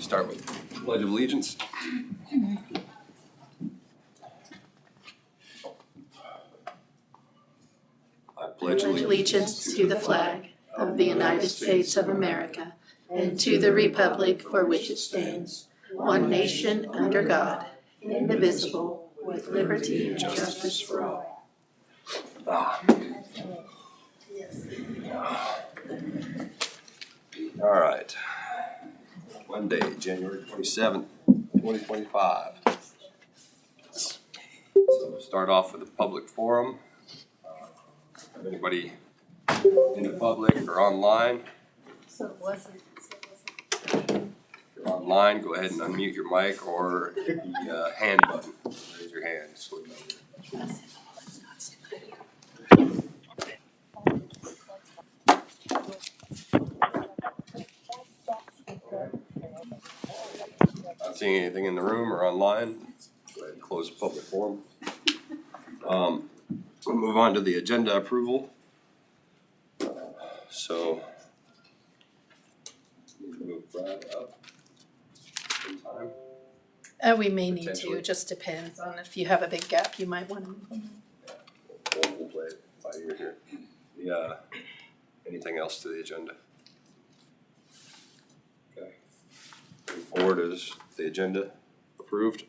Start with Pledge of Allegiance. I pledge allegiance to the flag of the United States of America and to the republic for which it stands, one nation under God, indivisible, with liberty and justice for all. All right. Monday, January 27th, 2025. So we'll start off with a public forum. If anybody in the public or online? If you're online, go ahead and unmute your mic or the hand button. Raise your hand. Not seeing anything in the room or online. Go ahead and close the public forum. We'll move on to the agenda approval. So move Brad up in time. We may need to, it just depends on if you have a big gap, you might want to move them. We'll play it by ear here. Yeah. Anything else to the agenda? Okay. Moving forward is the agenda approved.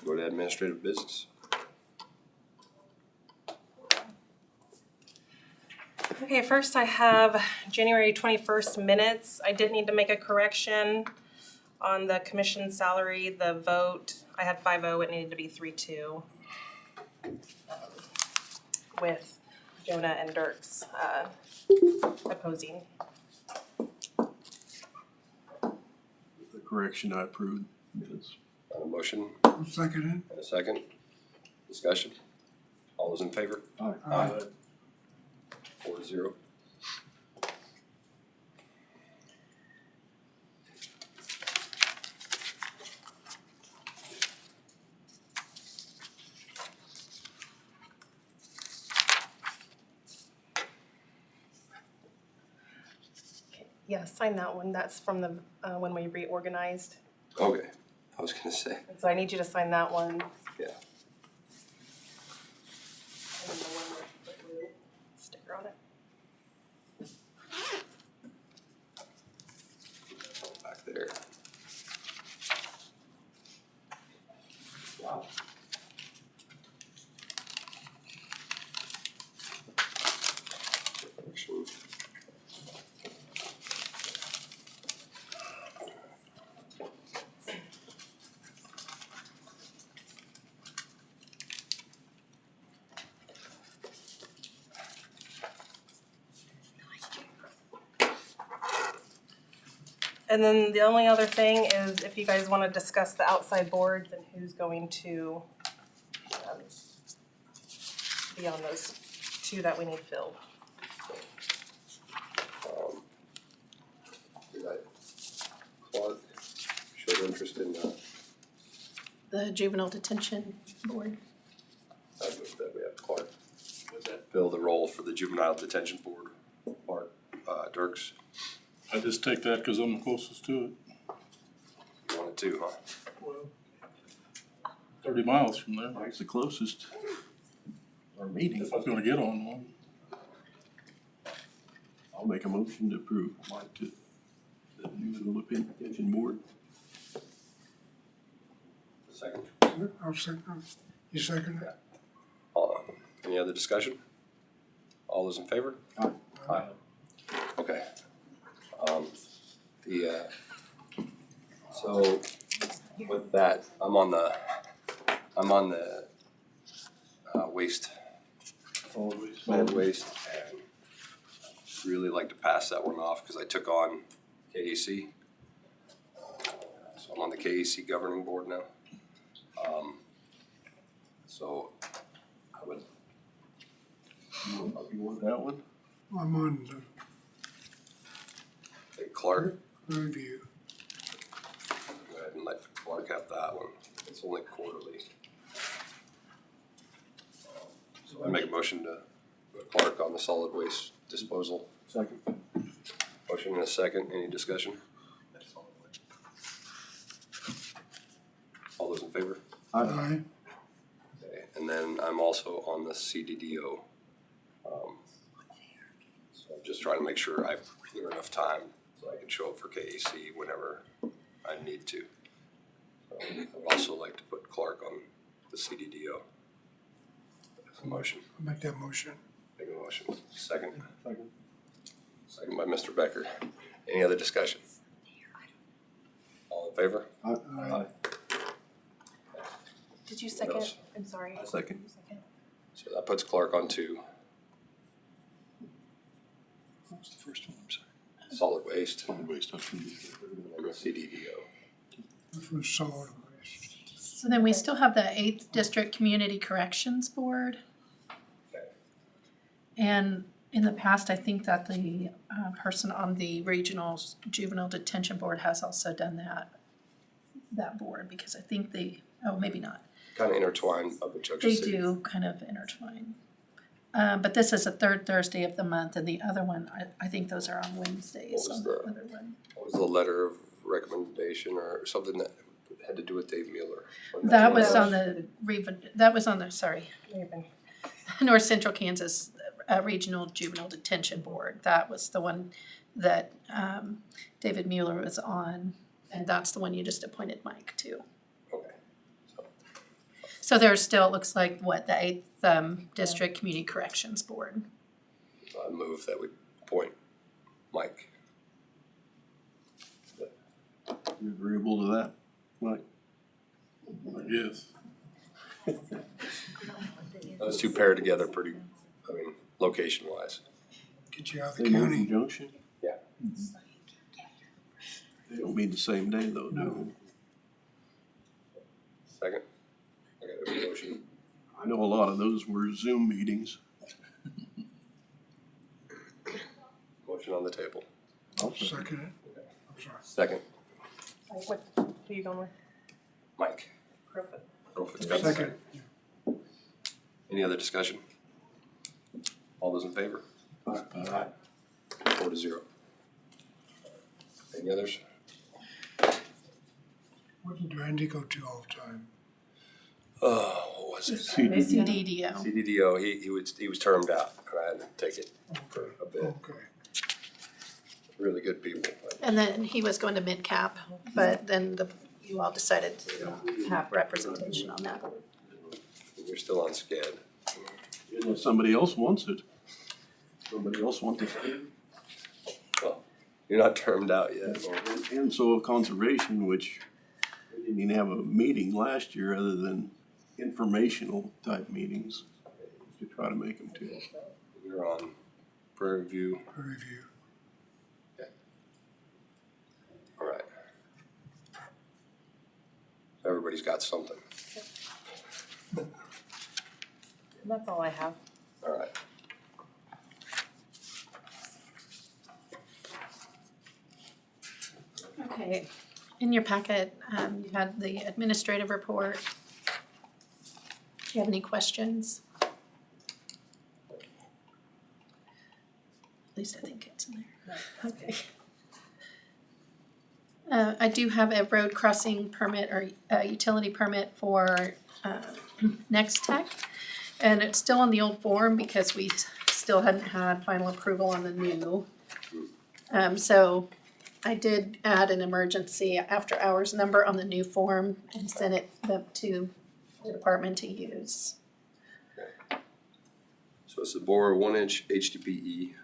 Go to administrative business. Okay, first I have January 21st minutes. I did need to make a correction on the commission salary, the vote. I had 5-0, it needed to be 3-2 with Jonah and Dirks opposing. With the correction, I approve minutes. A motion I'll second and a second. Discussion. All those in favor? Aye. 4-0. Yeah, sign that one. That's from the when we reorganized. Okay. I was gonna say. And so I need you to sign that one. Yeah. And then the one with the blue sticker on it. Back there. Wow. Correction. And then the only other thing is if you guys want to discuss the outside boards and who's going to be on those two that we need filled. Did Clark showed interest in The juvenile detention board. I move that we have Clark fill the role for the juvenile detention board. Clark, Dirks, I just take that because I'm the closest to it. you wanted to, huh? Well, 30 miles from there. It's the closest. Our meeting, if I was gonna get on one. I'll make a motion to approve Mike to the juvenile detention board. Second. it. I'll second. You second it? Any other discussion? All those in favor? Aye. Aye. Okay. So with that, I'm on the waste, solid waste, and really like to pass that one off because I took on KAC. So I'm on the KAC governing board now. So I would. You want that one? I'm on Hey, Clark, the review. go ahead and let Clark have that one. It's only quarterly. So I make a motion to put Clark on the solid waste disposal. Second. Motion and a second, any discussion? All those in favor? Aye. Okay, and then I'm also on the CDDO. So I'm just trying to make sure I clear enough time so I can show up for KAC whenever I need to. So I'd also like to put Clark on the CDDO. A motion, I'll make that motion. make a motion. Second. Second by Mr. Becker. Any other discussion? All in favor? Aye. Did you second? else? I'm sorry. Second. You second? So that puts Clark on to What was the first one, I'm sorry? solid waste Solid waste, I and the CDDO. This was solid waste. So then we still have the 8th District Community Corrections Board. Okay. And in the past, I think that the person on the Regional Juvenile Detention Board has also done that board, because I think maybe not. Kind of intertwined up in Junction They City. do kind of intertwine. But this is the third Thursday of the month, and the other one, I think those are on Wednesdays What was on the the- other one. What was the letter of recommendation or something that had to do with Dave Mueller? That was on the, sorry, May have been. North Central Kansas Regional Juvenile Detention Board. That was the one that David Mueller was on, and that's the one you just appointed Mike to. Okay. So there's still, it looks like, the 8th District Community Corrections Board. So I move that we appoint Mike. You agreeable to that, Mike? Yes. Those two pair together pretty, location wise. Get you out of the They move in county. Junction? Yeah. They don't meet the same day though, do No. Second? Okay, there's a motion. they? I know a lot of those were Zoom meetings. Motion on the table. Second it. I'm sorry. Second, What, who are you going with? Mike. Crowfoot. Crowfoot's Second. Any other discussion? All those in favor? Aye. 4-0. Any others? What did Randy go to all the time? Oh, what was it? CDDO. CDDO, he was termed out, and I had to take it for a bit. Okay. Really good people. And then he was going to mid-cap, but then you all decided to have representation on that. We're still on SCED. Unless somebody else wants it. Somebody else wants it. Well, you're not termed out yet. And so conservation, which we didn't even have a meeting last year other than informational type meetings. To try to make them too. You're on Prairie View. Review. All right. Everybody's got something. And that's all I have. All right. Okay, in your packet, you had the administrative report. Do you have any questions? At least I think it's in there. Okay. I do have a road crossing permit or a utility permit for Next Tech. And it's still on the old form because we still hadn't had final approval on the new. So I did add an emergency after hours number on the new form and sent it up to the department to use. So it's a bore 1-inch HDPE,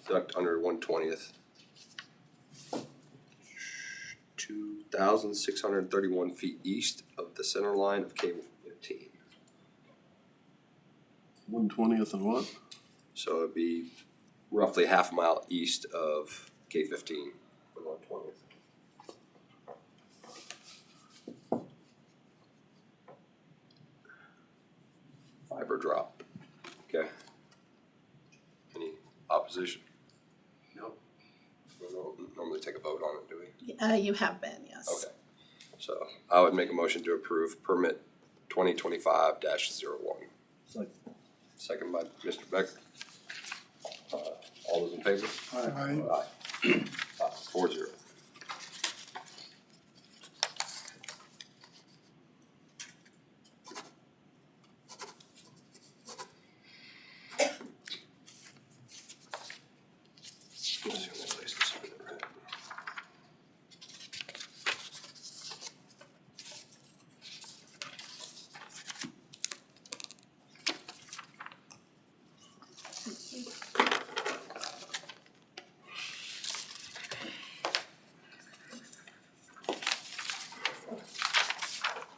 duct under 1/20th. 2,631 feet east of the center line of cable 15. 1/20th and what? So it'd be roughly half a mile east of K-15 for 1/20th. Fiber drop. Okay. Any opposition? No. We don't normally take a vote on it, do we? You have been, yes. Okay. So I would make a motion to approve permit 2025-01. Second. Second by Mr. Becker. All those in favor? Aye. Aye. 4-0.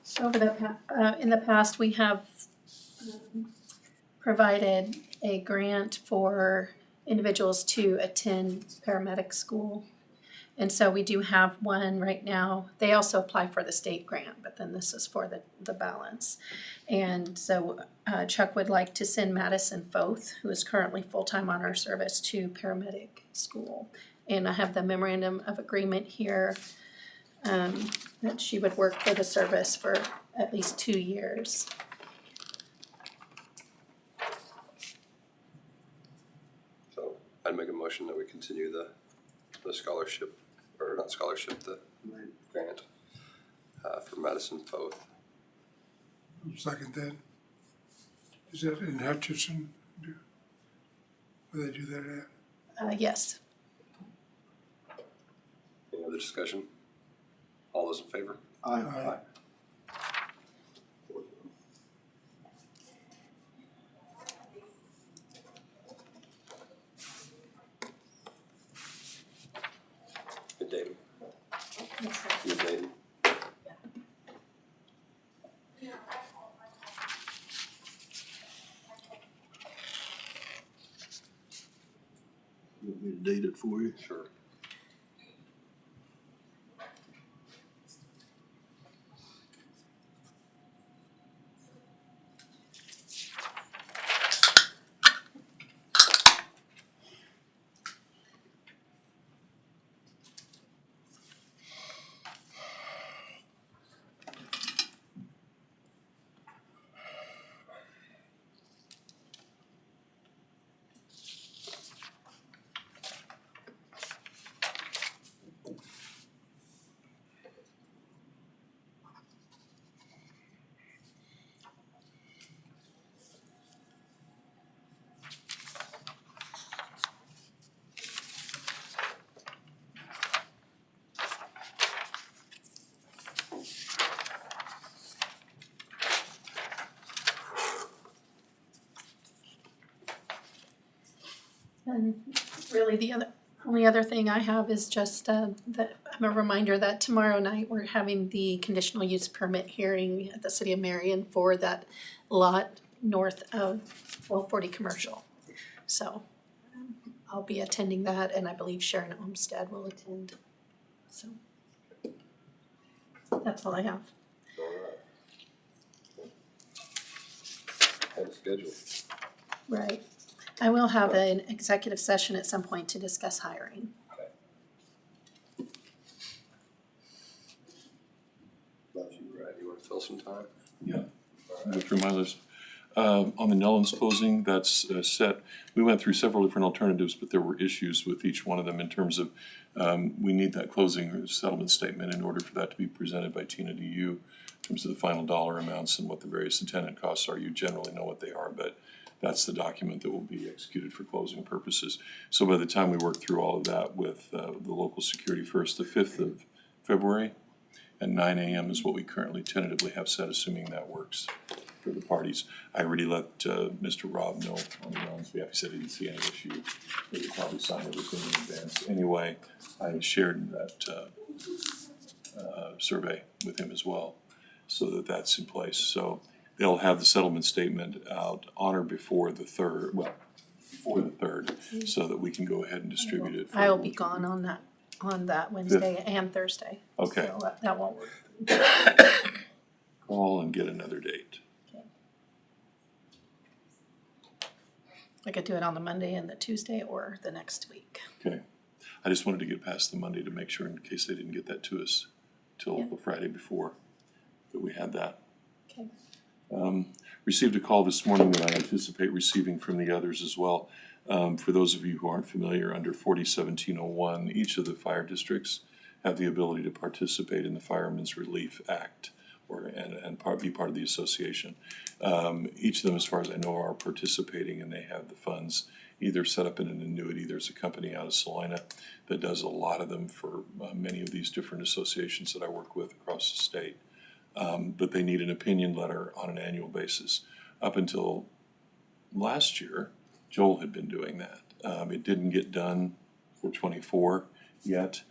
So in the past, we have provided a grant for individuals to attend paramedic school. And so we do have one right now. They also apply for the state grant, but then this is for the balance. And so Chuck would like to send Madison Foth, who is currently full-time on our service, to paramedic school. And I have the memorandum of agreement here, that she would work for the service for at least 2 years. So I'd make a motion that we continue the scholarship, or not scholarship, the grant for Madison Foth. I'll second that. Is that in Hutchinson? Where they do that at? Yes. Any other discussion? All those in favor? Aye. Good David. Good David. You want me to date it for you? Sure. And really the only other thing I have is just that I'm a reminder that tomorrow night we're having the conditional use permit hearing at the City of Marion for that lot north of 1240 Commercial. So I'll be attending that, and I believe Sharon Olmstead will attend. So that's all I have. All right. Ahead of schedule. Right. I will have an executive session at some point to discuss hiring. Love you, Brad. You want to fill some time? Yeah, go through my list. On the Nellens closing, that's set. We went through several different alternatives, but there were issues with each one of them in terms of, we need that closing or settlement statement in order for that to be presented by Tina to you in terms of the final dollar amounts and what the various attendant costs are. You generally know what they are, but that's the document that will be executed for closing purposes. So by the time we work through all of that with the local security first, the 5th of February at 9 a.m. is what we currently tentatively have set, assuming that works for the parties. I already let Mr. Rob know on the Nellens behalf. He said he didn't see any issue. They would probably sign everything in advance. Anyway, I shared that survey with him as well, so that that's in place. So they'll have the settlement statement out on or before the 3rd, before the 3rd, so that we can go ahead and distribute it. I will be gone on that Wednesday and Thursday. Okay. So that won't work. Call and get another date. I could do it on the Monday and the Tuesday or the next week. Okay. I just wanted to get past the Monday to make sure, in case they didn't get that to us till Yeah. the Friday before, that we had that. Okay. Received a call this morning that I anticipate receiving from the others as well. For those of you who aren't familiar, under 401701, each of the fire districts have the ability to participate in the Firemen's Relief Act be part of the association. Each of them, as far as I know, are participating, and they have the funds either set up in an annuity. There's a company out of Salina that does a lot of them for many of these different associations that I work with across the state. But they need an opinion letter on an annual basis. Up until last year, Joel had been doing that. It didn't get done for 24 yet.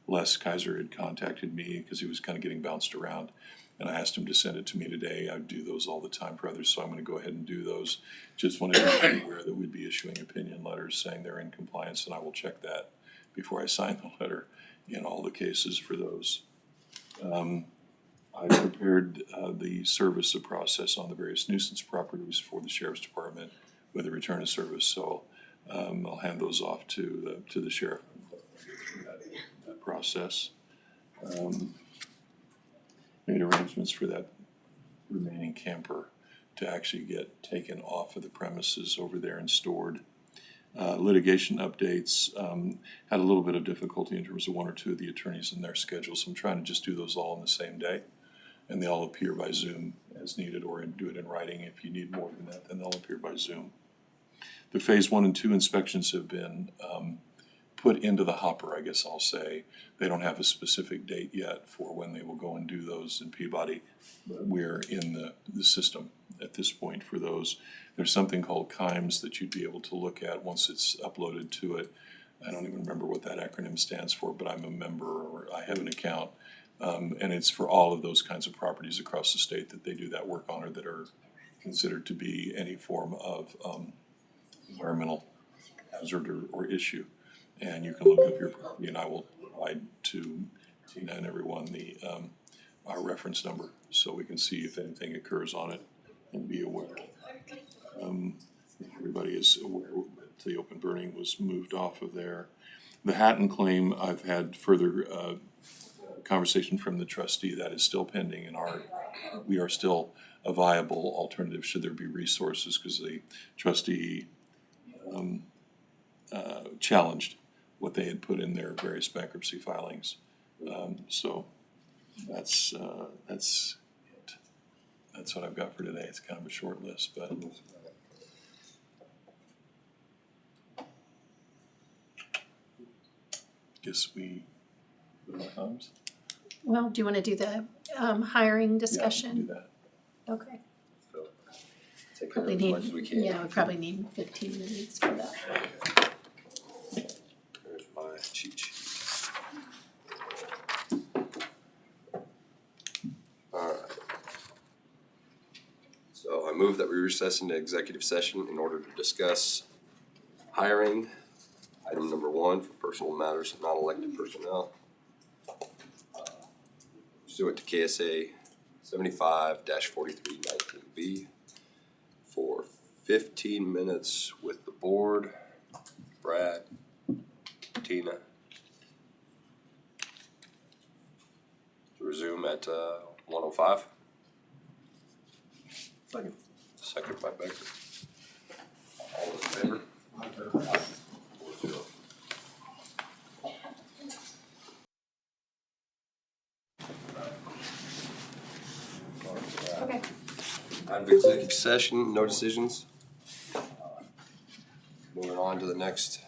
Les Kaiser had contacted me because he was kind of getting bounced around. And I asked him to send it to me today. I do those all the time for others, so I'm going to go ahead and do those. Just wanted to be aware that we'd be issuing opinion letters saying they're in compliance, and I will check that before I sign the letter in all the cases for those. I prepared the service of process on the various nuisance properties for the Sheriff's Department with a return of service, so I'll hand those off to the sheriff. That process. Made arrangements for that remaining camper to actually get taken off of the premises over there and stored. Litigation updates, had a little bit of difficulty in terms of one or two of the attorneys in their schedules. So I'm trying to just do those all on the same day. And they all appear by Zoom as needed, or do it in writing. If you need more than that, then they'll appear by Zoom. The phase 1 and 2 inspections have been put into the hopper, I guess I'll say. They don't have a specific date yet for when they will go and do those in Peabody, but we're in the system at this point for those. There's something called KIMES that you'd be able to look at once it's uploaded to it. I don't even remember what that acronym stands for, but I'm a member, or I have an account, and it's for all of those kinds of properties across the state that they do that work on, or that are considered to be any form of environmental hazard or issue. And you can look up your property, and I will provide to Tina and everyone our reference number, so we can see if anything occurs on it and be aware. Everybody is aware that the open burning was moved off of there. The Hatton claim, I've had further conversation from the trustee that is still pending, and we are still a viable alternative should there be resources, because the trustee challenged what they had put in their various bankruptcy filings. So that's it. That's what I've got for today. It's kind of a short list, but guess we put our thumbs. Well, do you want to do the hiring Yeah, discussion? do that. Okay. So, take care of Probably as need, much as we can. yeah, we probably need 15 minutes for that. There's my cheat sheet. All right. So I move that we recess into executive session in order to discuss hiring, item number 1, for personal matters of non-elected personnel. Pursuant to KSA 75-4319B for 15 minutes with the board, Brad, Tina. To resume at 1:05. Second by Becker. All those in favor? Aye. 4-0. Okay. Out of executive session, no decisions. Moving on to the next,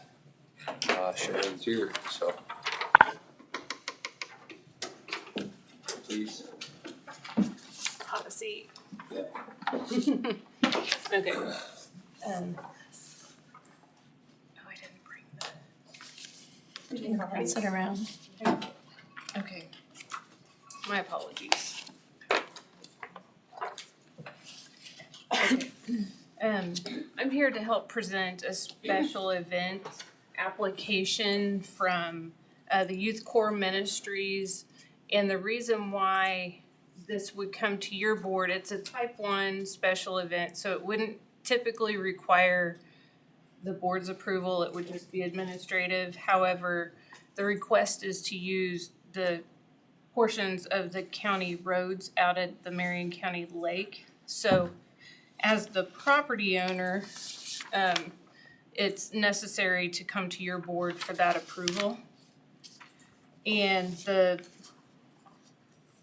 Sharon's here, so. Please. Have a seat. Yeah. Okay. Oh, I didn't bring We can pass it around. okay. My apologies. Okay. I'm here to help present a special event application from the Youth Corps Ministries. And the reason why this would come to your board, it's a type 1 special event, so it wouldn't typically require the board's approval. It would just be administrative. However, the request is to use the portions of the county roads out at the Marion County Lake. So as the property owner, it's necessary to come to your board for that approval. And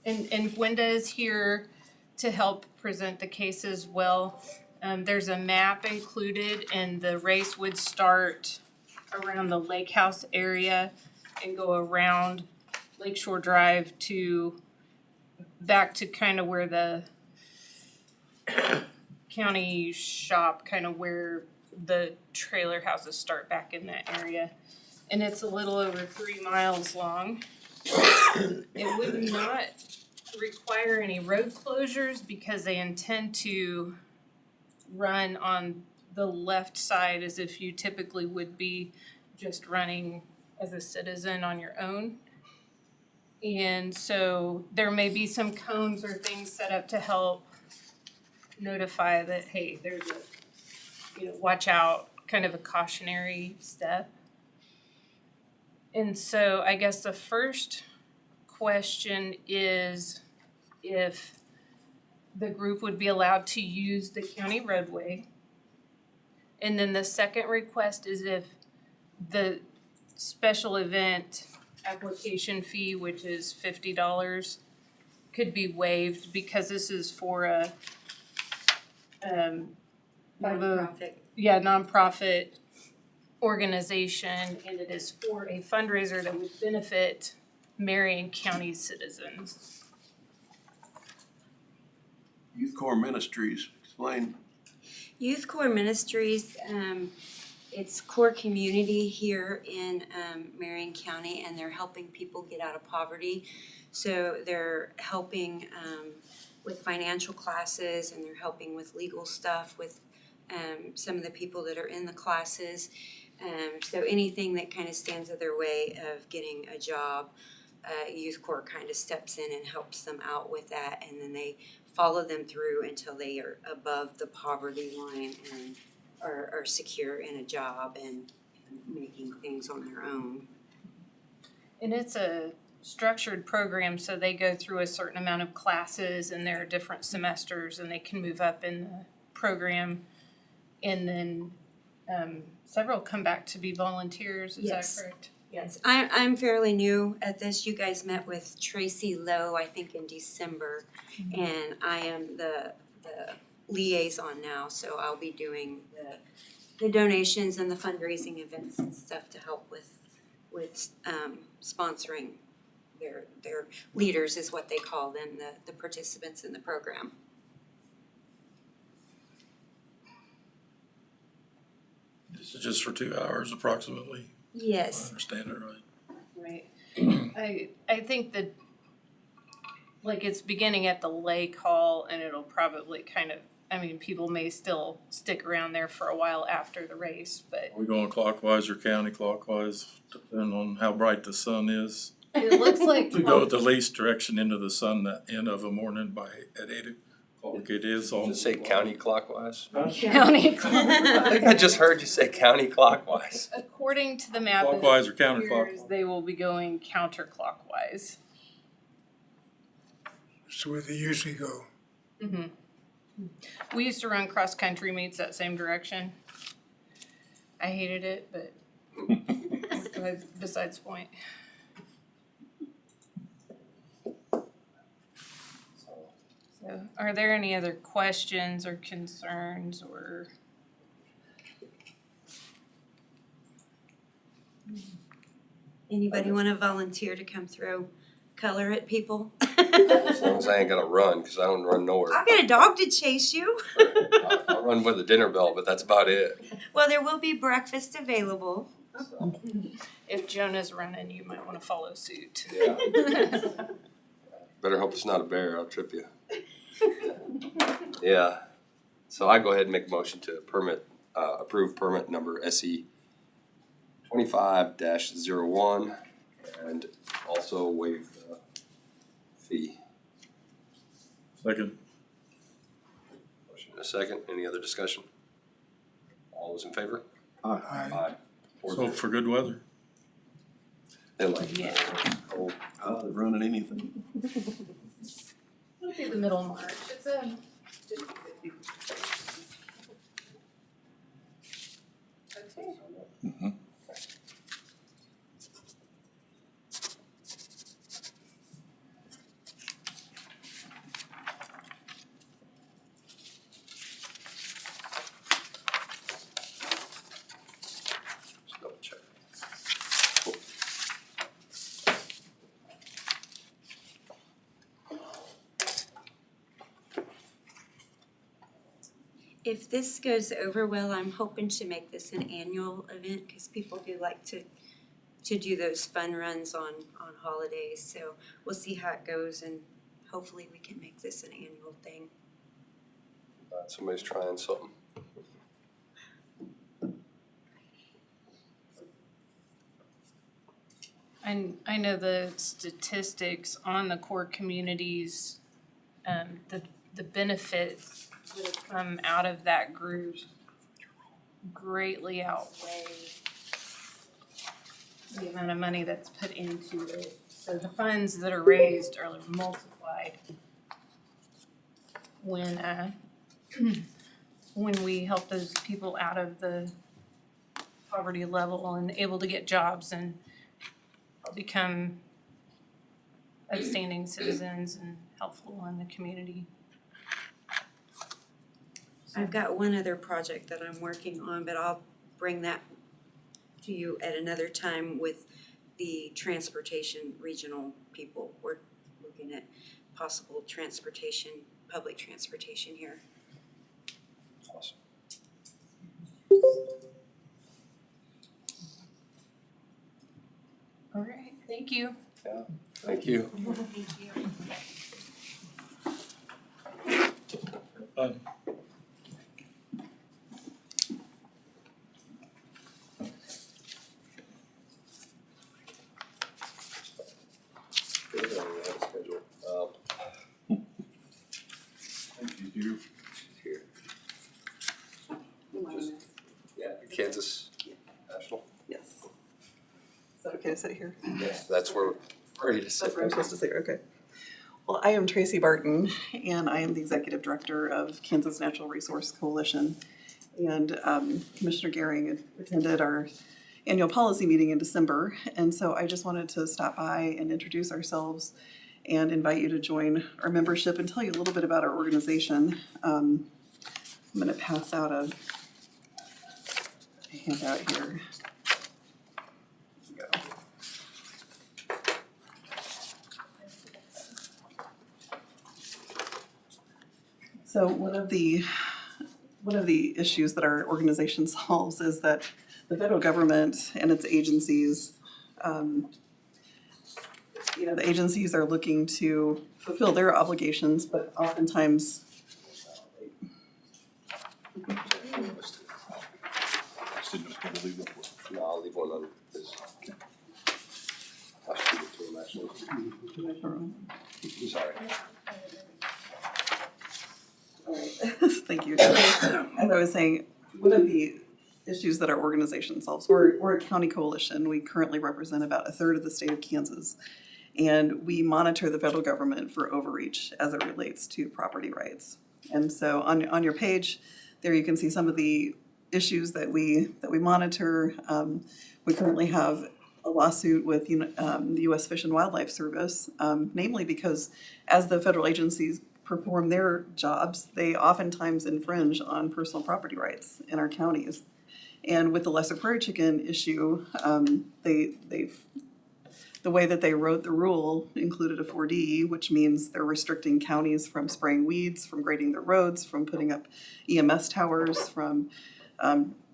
and Gwenda is here to help present the case as well. There's a map included, and the race would start around the lake house area and go around Lakeshore Drive back to kind of where the county shop, kind of where the trailer houses start back in that area. And it's a little over 3 miles long. It would not require any road closures because they intend to run on the left side as if you typically would be just running as a citizen on your own. And so there may be some cones or things set up to help notify that, hey, there's watch out, kind of a cautionary step. And so I guess the first question is if the group would be allowed to use the county roadway. And then the second request is if the special event application fee, which is $50, could be waived because this is for a nonprofit organization, and it is for a fundraiser that would benefit Marion County citizens. Youth Corps Ministries, explain. Youth Corps Ministries, it's core community here in Marion County, and they're helping people get out of poverty. So they're helping with financial classes, and they're helping with legal stuff with some of the people that are in the classes. So anything that kind of stands in their way of getting a job, Youth Corps kind of steps in and helps them out with that, and then they follow them through until they are above the poverty line and are secure in a job and making things on their own. And it's a structured program, so they go through a certain amount of classes, and there are different semesters, and they can move up in the program. And then several come back to be volunteers, is Yes. that correct? Yes, I'm fairly new at this. You guys met with Tracy Lowe, I think, in December, and I am the liaison now, so I'll be doing the donations and the fundraising events and stuff to help with sponsoring their leaders is what they call them, the participants in the program. This is just for 2 hours approximately, if I Yes, understand it right. Right. I think that, like, it's beginning at the lake hall, and it'll probably kind of, people may still stick around there for a while after the race, but Are we going clockwise or counterclockwise, depending on how bright the sun is? it looks like. We go the least direction into the sun that end of a morning at 8 o'clock. It is on. Does it say county clockwise? County I think I just heard you say county clockwise. According to the map, it Clockwise or appears counterclockwise? they will be going counterclockwise. So where they usually go. Mm-hmm. We used to run cross-country meets that same direction. I hated it, but besides the point. So, are there any other questions or concerns or? anybody want to volunteer to come throw color at people? As long as I ain't gotta run, cause I don't run nowhere. I've got a dog to chase you. I'll run with a dinner bell, but that's about it. Well, there will be breakfast available. If Jonah's running, you might want to follow suit. Yeah. Better hope it's not a bear, I'll trip you. Yeah, so I go ahead and make a motion to approve permit number SE 25-01 and also waive the fee. Second. Motion and a second, any other discussion? All those in favor? Aye. Aye. So for good weather. They like Yeah. cold. They're running anything. It'll be the middle of March. It's a. Okay. Mhm. Just double check. If this goes over well, I'm hoping to make this an annual event, cause people do like to do those fun runs on holidays, so we'll see how it goes and hopefully we can make this an annual thing. Somebody's trying something. And I know the statistics on the core communities, the benefits that have come out of that group greatly outweigh the amount of money that's put into it. So the funds that are raised are multiplied when when we help those people out of the poverty level and able to get jobs and become upstanding citizens and helpful in the community. I've got one other project that I'm working on, but I'll bring that to you at another time with the transportation regional people. We're looking at possible transportation, public transportation here. Awesome. All right, thank you. Yeah, thank you. Thank you. Good, schedule. You Here. Yeah, Kansas National. Yes. Is that okay to sit here? Yes, that's where we're ready to sit. That's where I'm supposed to sit, okay. Well, I am Tracy Barton, and I am the Executive Director of Kansas Natural Resource Coalition. And Commissioner Gehring attended our annual policy meeting in December, and so I just wanted to stop by and introduce ourselves and invite you to join our membership and tell you a little bit about our organization. I'm gonna pass out a handout here. Here we go. So one of the issues that our organization solves is that the federal government and its agencies, the agencies are looking to fulfill their obligations, but oftentimes Just didn't know if you wanted to leave it for- No, I'll leave one on this. I'll shoot it to him actually. Sorry. Thank you. As I was saying, one of the issues that our organization solves, we're a county coalition. We currently represent about a third of the state of Kansas. And we monitor the federal government for overreach as it relates to property rights. And so on your page, there you can see some of the issues that we monitor. We currently have a lawsuit with the U.S. Fish and Wildlife Service, namely because as the federal agencies perform their jobs, they oftentimes infringe on personal property rights in our counties. And with the lesser prairie chicken issue, the way that they wrote the rule included a 4D, which means they're restricting counties from spraying weeds, from grading their roads, from putting up EMS towers, from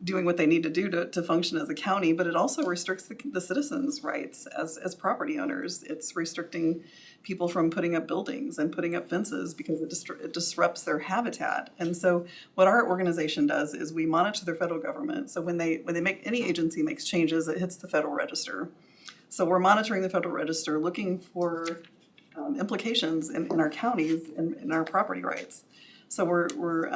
doing what they need to do to function as a county, but it also restricts the citizens' rights as property owners. It's restricting people from putting up buildings and putting up fences because it disrupts their habitat. And so what our organization does is we monitor their federal government. So when any agency makes changes, it hits the Federal Register. So we're monitoring the Federal Register, looking for implications in our counties and in our property rights. So we're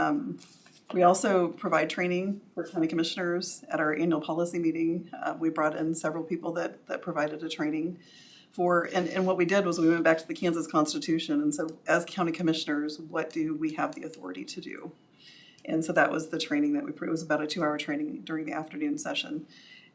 We also provide training for county commissioners at our annual policy meeting. We brought in several people that provided a training for, and what we did was we went back to the Kansas Constitution and said, as county commissioners, what do we have the authority to do? And so that was the training that it was about a 2-hour training during the afternoon session.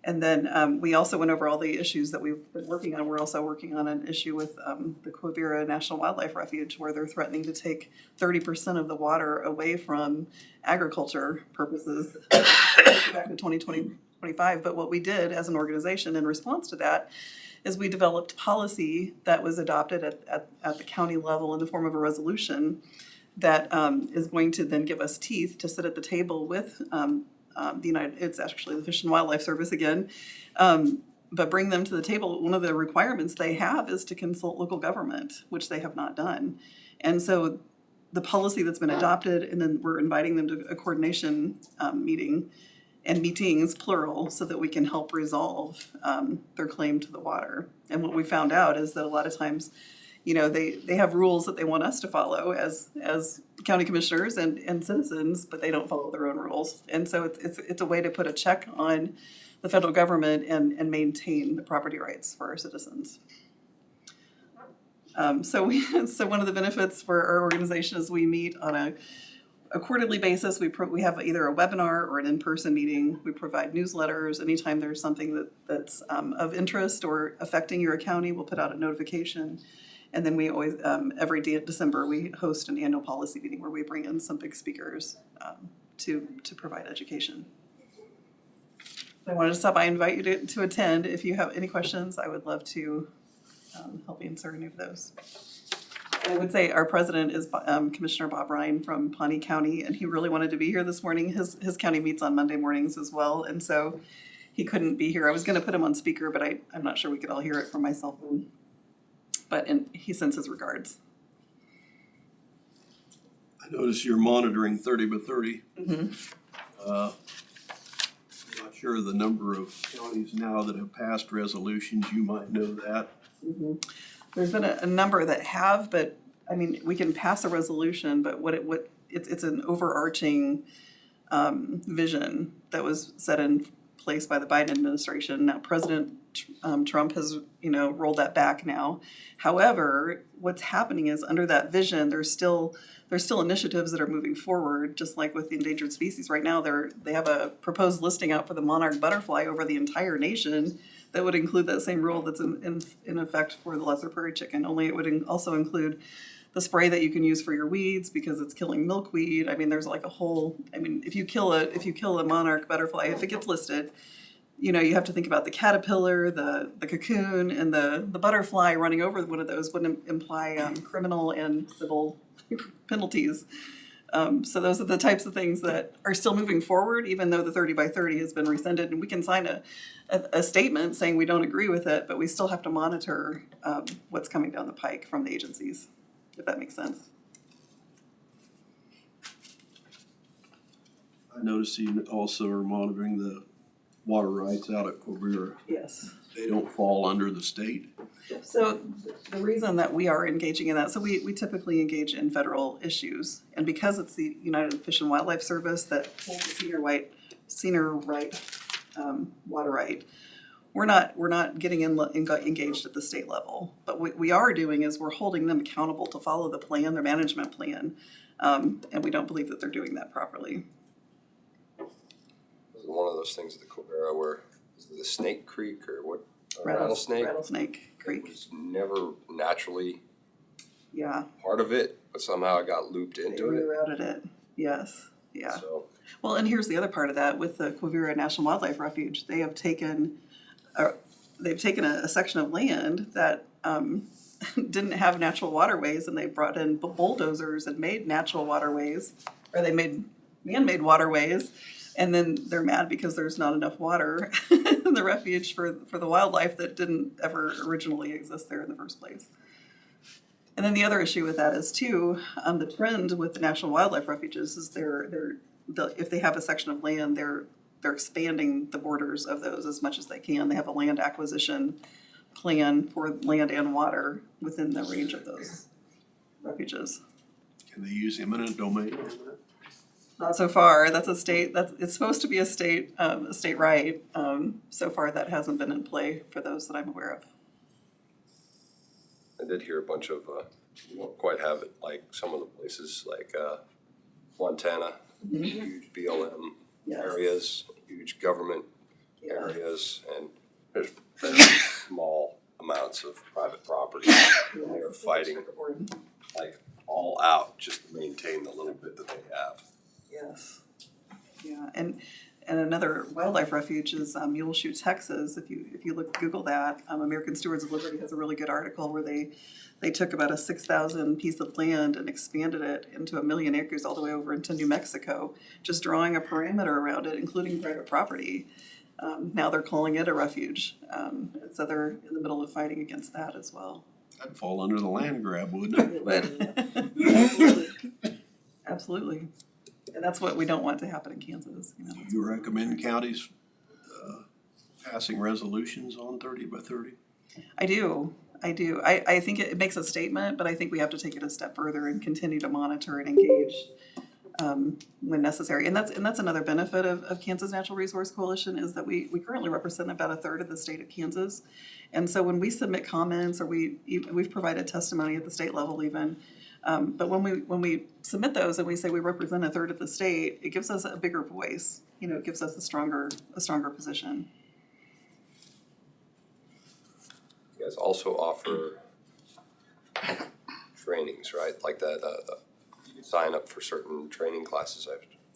And then we also went over all the issues that we've been working on. We're also working on an issue with the Quivira National Wildlife Refuge, where they're threatening to take 30% of the water away from agriculture purposes back to 2025. But what we did as an organization in response to that is we developed policy that was adopted at the county level in the form of a resolution that is going to then give us teeth to sit at the table with it's actually the Fish and Wildlife Service again, but bring them to the table. One of the requirements they have is to consult local government, which they have not done. And so the policy that's been adopted, and then we're inviting them to a coordination meeting and meetings, plural, so that we can help resolve their claim to the water. And what we found out is that a lot of times, you know, they have rules that they want us to follow as county commissioners and citizens, but they don't follow their own rules. And so it's a way to put a check on the federal government and maintain the property rights for our citizens. So one of the benefits for our organization is we meet on a quarterly basis. We have either a webinar or an in-person meeting. We provide newsletters. Anytime there's something that's of interest or affecting your county, we'll put out a notification. And then we always, every day of December, we host an annual policy meeting where we bring in some big speakers to provide education. I wanted to stop by and invite you to attend. If you have any questions, I would love to help answer any of those. I would say our president is Commissioner Bob Ryan from Pawnee County, and he really wanted to be here this morning. His county meets on Monday mornings as well, and so he couldn't be here. I was going to put him on speaker, but I'm not sure we could all hear it from my cell phone. But he sends his regards. I notice you're monitoring 30 by 30. Mm-hmm. I'm not sure of the number of counties now that have passed resolutions. You might know that. Mm-hmm. There's been a number that have, but I mean, we can pass a resolution, but it's an overarching vision that was set in place by the Biden administration. Now, President Trump has, rolled that back now. However, what's happening is under that vision, there's still initiatives that are moving forward, just like with the endangered species. Right now, they have a proposed listing out for the monarch butterfly over the entire nation that would include that same rule that's in effect for the lesser prairie chicken, only it would also include the spray that you can use for your weeds because it's killing milkweed. I mean, there's like if you kill a monarch butterfly, if it gets listed, you have to think about the caterpillar, the cocoon, and the butterfly running over one of those would imply criminal and civil penalties. So those are the types of things that are still moving forward, even though the 30 by 30 has been rescinded, and we can sign a statement saying we don't agree with it, but we still have to monitor what's coming down the pike from the agencies, if that makes sense. I notice you also are monitoring the water rights out at Quivira. Yes. They don't fall under the state. So the reason that we are engaging in that, so we typically engage in federal issues, and because it's the United Fish and Wildlife Service that holds the senior right water right, we're not getting engaged at the state level. But what we are doing is we're holding them accountable to follow the plan, their management plan, and we don't believe that they're doing that properly. Was it one of those things at the Quivira where, is it the Snake Creek or what? Rattlesnake Creek. It was never naturally Yeah. part of it, but somehow it got looped They into it. rerouted it. Yes. Yeah. So, Well, and here's the other part of that with the Quivira National Wildlife Refuge. They have taken a section of land that didn't have natural waterways, and they brought in bulldozers and made natural waterways, or they made man-made waterways. And then they're mad because there's not enough water in the refuge for the wildlife that didn't ever originally exist there in the first place. And then the other issue with that is too, the trend with the national wildlife refuges is if they have a section of land, they're expanding the borders of those as much as they can. They have a land acquisition plan for land and water within the range of those refuges. Can they use eminent domain on that? Not so far. That's it's supposed to be a state right. So far that hasn't been in play for those that I'm aware of. I did hear a bunch of, you don't quite have it like some of the places like Montana, huge BLM Yes. areas, huge government Yeah. areas, and there's very small amounts of private property. They're fighting like all out just to maintain the little bit that they have. Yes. Yeah, and another wildlife refuge is Muleshoe, Texas. If you Google that, American Stewards of Liberty has a really good article where they took about a 6,000 piece of land and expanded it into 1 million acres all the way over into New Mexico, just drawing a parameter around it, including private property. Now they're calling it a refuge, so they're in the middle of fighting against that as well. That'd fall under the land grab, wouldn't it? But absolutely. And that's what we don't want to happen in Kansas. You know, Do you recommend counties passing resolutions on 30 by 30? I do. I think it makes a statement, but I think we have to take it a step further and continue to monitor and engage when necessary. And that's another benefit of Kansas Natural Resource Coalition is that we currently represent about a third of the state of Kansas. And so when we submit comments or we've provided testimony at the state level even, but when we submit those and we say we represent a third of the state, it gives us a bigger voice. You know, it gives us a stronger position. You guys also offer trainings, right? Like that, you can sign up for certain training classes.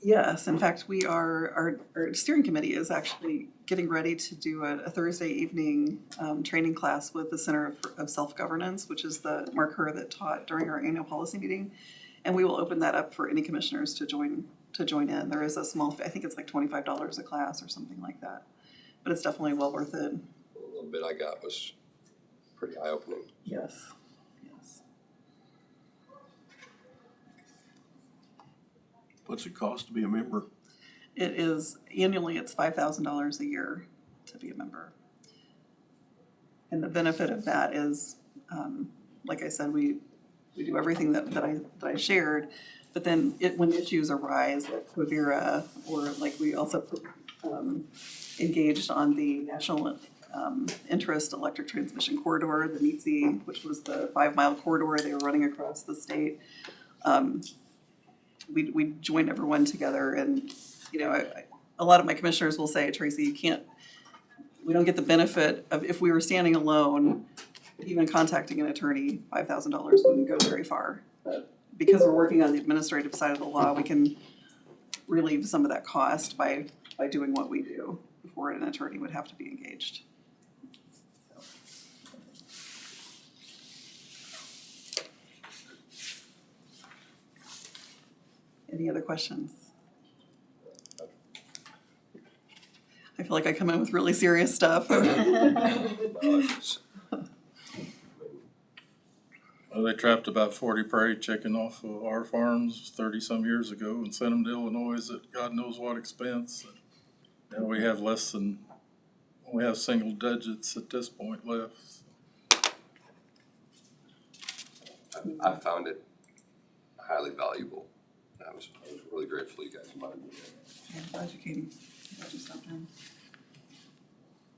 Yes, in fact, our steering committee is actually getting ready to do a Thursday evening training class with the Center of Self-Governance, which is the Mark Kerr that taught during our annual policy meeting. And we will open that up for any commissioners to join in. There is a small, I think it's like $25 a class or something like that. But it's definitely well worth it. A little bit I got was pretty eye-opening. Yes. What's it cost to be a member? It is, annually, it's $5,000 a year to be a member. And the benefit of that is, like I said, we do everything that I shared, but then when issues arise, like Quivira, or like we also engaged on the national interest electric transmission corridor, the MCC, which was the 5-mile corridor they were running across the state. We joined everyone together, and you know, a lot of my commissioners will say, Tracy, we don't get the benefit of, if we were standing alone, even contacting an attorney, $5,000 wouldn't go very far. But because we're working on the administrative side of the law, we can relieve some of that cost by doing what we do before an attorney would have to be engaged. Any other questions? I feel like I come in with really serious stuff. Well, they trapped about 40 prairie chicken off of our farms 30-some years ago and sent them to Illinois at God knows what expense. And now we have only have single digits at this point left. I found it highly valuable. I was really grateful you guys invited me. I'm glad you came. Glad you stopped in.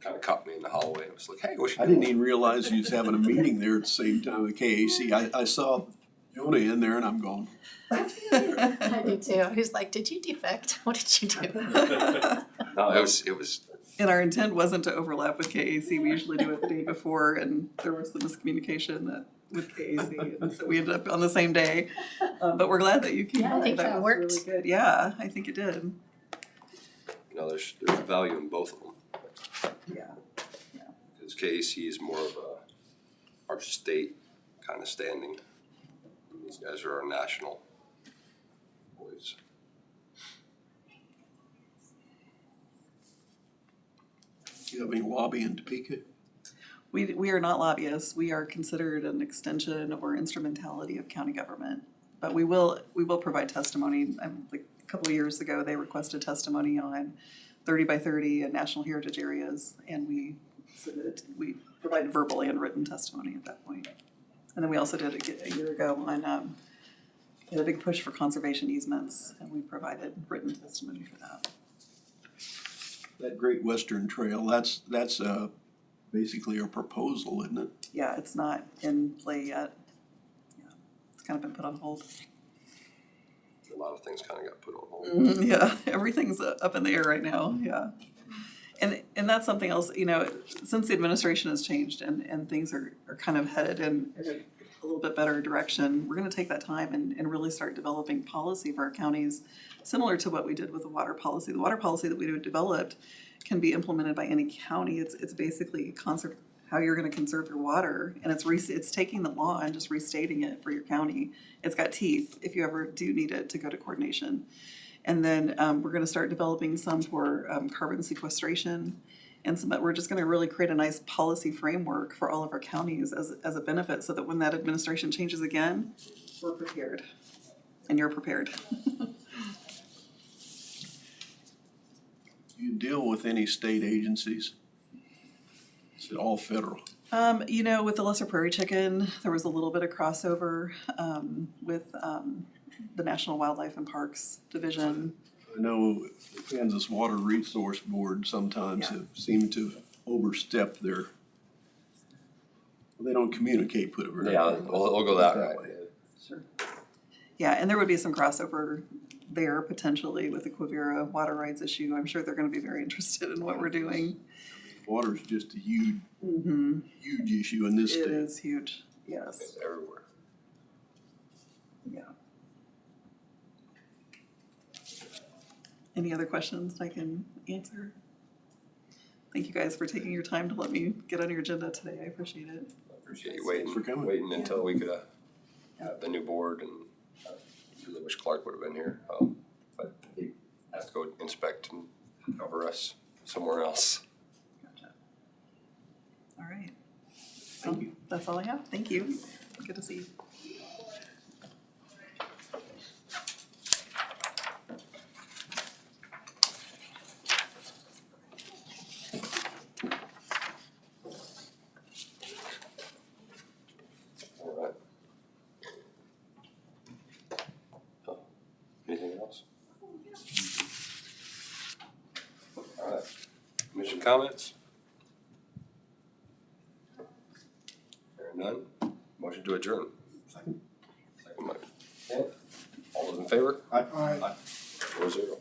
Kind of caught me in the hallway. I was like, hey, what you I doing? didn't even realize you was having a meeting there at the same time with KAC. I saw Jonah in there and I'm going, I do too. He's like, did you defect? What did you do? No, it was And our intent wasn't to overlap with KAC. We usually do it the day before, and there was some miscommunication with KAC, and so we ended up on the same day. But we're glad that you came. Yeah, I think that was worked. really good. Yeah, I think it did. you know, there's value in both of them. Yeah. Because KAC is more of our state kind of standing. These guys are our national boys. do you have any lobby in Topeka? We are not lobbyists. We are considered an extension or instrumentality of county government. But we will provide testimony. Like a couple of years ago, they requested testimony on 30 by 30 and national heritage areas, and we provided verbal and written testimony at that point. And then we also did a year ago on had a big push for conservation easements, and we provided written testimony for that. That Great Western Trail, that's basically a proposal, isn't it? Yeah, it's not in play yet. Yeah, it's kind of been put on hold. A lot of things kind of got put on hold. Yeah, everything's up in the air right now, yeah. And that's something else, you know, since the administration has changed and things are kind of headed in a little bit better direction, we're gonna take that time and really start developing policy for our counties, similar to what we did with the water policy. The water policy that we developed can be implemented by any county. It's basically how you're gonna conserve your water, and it's taking the law and just restating it for your county. It's got teeth if you ever do need it to go to coordination. And then we're gonna start developing some for carbon sequestration, and some that we're just gonna really create a nice policy framework for all of our counties as a benefit, so that when that administration changes again, we're prepared, and you're prepared. Do you deal with any state agencies? Is it all federal? You know, with the Lesser Prairie Chicken, there was a little bit of crossover with the National Wildlife and Parks Division. I know the Kansas Water Resource Board sometimes have seemed to overstep their, they don't communicate, put it very Yeah, well. we'll go that way. Sure. Yeah, and there would be some crossover there potentially with the Quivira water rights issue. I'm sure they're gonna be very interested in what we're doing. Water's just a huge, huge issue in this It state. is huge, yes, It's everywhere. yeah. Any other questions I can answer? Thank you guys for taking your time to let me get on your agenda today. I appreciate it. I appreciate you waiting, Thanks for coming. waiting until we could have the new board, and really wish Clark would have been here. But he has to go inspect and cover us somewhere else. Gotcha. All right. Thank you. That's all I have. Thank you. Good to see you. All right. Anything else? All right. Commission comments? Hearing none. Motion to adjourn. Second by Kent. All those in favor? Aye. 4-0.